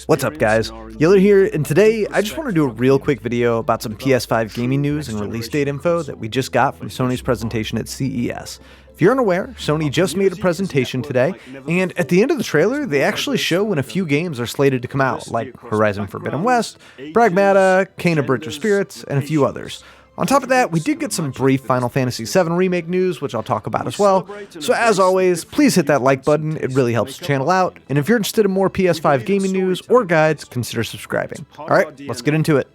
What's up guys, Yeller here, and today I just want to do a real quick video about some PS5 gaming news and release date info that we just got from Sony's presentation at CES. If you're unaware, Sony just made a presentation today, and at the end of the trailer, they actually show when a few games are slated to come out, like Herizon Forbidden West, Pragmata, Kena Bridge of Spirits, and a few others. On top of that, we did get some brief Final Fantasy VII Remake news, which I'll talk about as well. So as always, please hit that like button, it really helps the channel out. And if you're interested in more PS5 gaming news or guides, consider subscribing. Alright, let's get into it.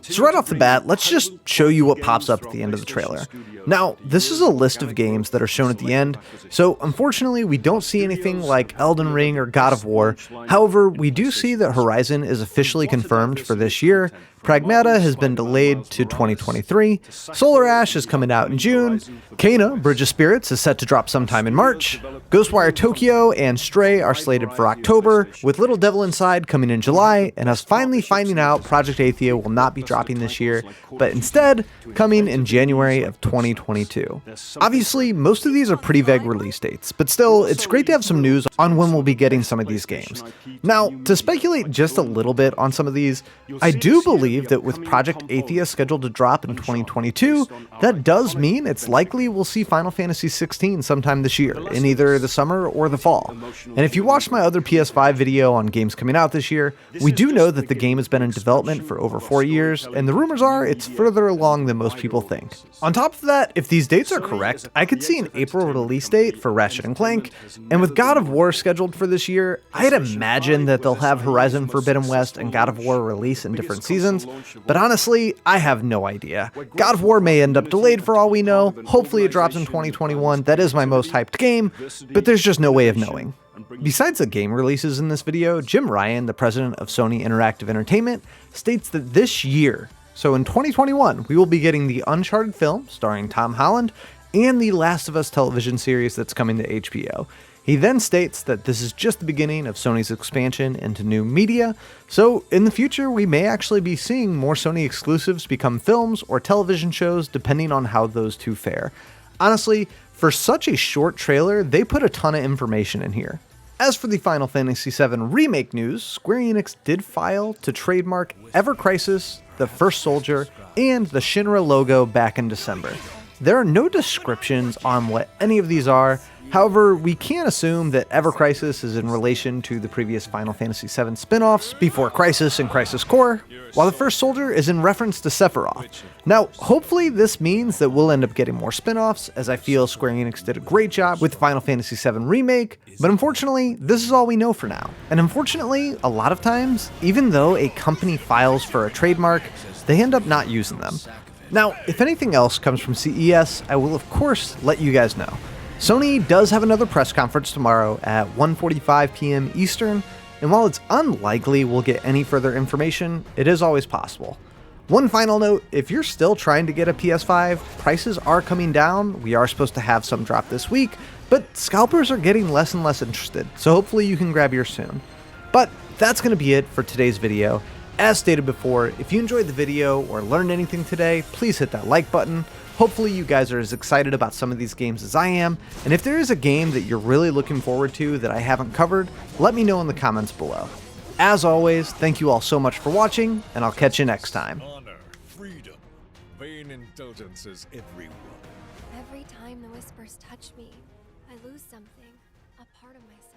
So right off the bat, let's just show you what pops up at the end of the trailer. Now, this is a list of games that are shown at the end, so unfortunately we don't see anything like Elden Ring or God of War. However, we do see that Herizon is officially confirmed for this year, Pragmata has been delayed to 2023, Solar Ash is coming out in June, Kena Bridge of Spirits is set to drop sometime in March, Ghostwire Tokyo and Stray are slated for October, with Little Devil Inside coming in July, and us finally finding out Project Athia will not be dropping this year, but instead coming in January of 2022. Obviously, most of these are pretty vague release dates, but still, it's great to have some news on when we'll be getting some of these games. Now, to speculate just a little bit on some of these, I do believe that with Project Athia scheduled to drop in 2022, that does mean it's likely we'll see Final Fantasy 16 sometime this year, in either the summer or the fall. And if you watched my other PS5 video on games coming out this year, we do know that the game has been in development for over 4 years, and the rumors are it's further along than most people think. On top of that, if these dates are correct, I could see an April release date for Ratchet & Clank, and with God of War scheduled for this year, I'd imagine that they'll have Herizon Forbidden West and God of War release in different seasons, but honestly, I have no idea. God of War may end up delayed for all we know, hopefully it drops in 2021, that is my most hyped game, but there's just no way of knowing. Besides the game releases in this video, Jim Ryan, the president of Sony Interactive Entertainment, states that this year, so in 2021, we will be getting the Uncharted film starring Tom Holland and the Last of Us television series that's coming to HBO. He then states that this is just the beginning of Sony's expansion into new media, so in the future we may actually be seeing more Sony exclusives become films or television shows depending on how those two fare. Honestly, for such a short trailer, they put a ton of information in here. As for the Final Fantasy VII Remake news, Square Enix did file to trademark Ever Crisis, the First Soldier, and the Shinra logo back in December. There are no descriptions on what any of these are. However, we can assume that Ever Crisis is in relation to the previous Final Fantasy VII spin-offs, Before Crisis and Crisis Core, while the First Soldier is in reference to Sephiroth. Now, hopefully this means that we'll end up getting more spin-offs, as I feel Square Enix did a great job with Final Fantasy VII Remake, but unfortunately, this is all we know for now. And unfortunately, a lot of times, even though a company files for a trademark, they end up not using them. Now, if anything else comes from CES, I will of course let you guys know. Sony does have another press conference tomorrow at 1:45 p.m. Eastern, and while it's unlikely we'll get any further information, it is always possible. One final note, if you're still trying to get a PS5, prices are coming down. We are supposed to have some drop this week, but scalpers are getting less and less interested, so hopefully you can grab yours soon. But that's going to be it for today's video. As stated before, if you enjoyed the video or learned anything today, please hit that like button. Hopefully you guys are as excited about some of these games as I am, and if there is a game that you're really looking forward to that I haven't covered, let me know in the comments below. As always, thank you all so much for watching, and I'll catch you next time. Honor, freedom, vain indulgences everywhere. Every time the whispers touch me, I lose something, a part of myself.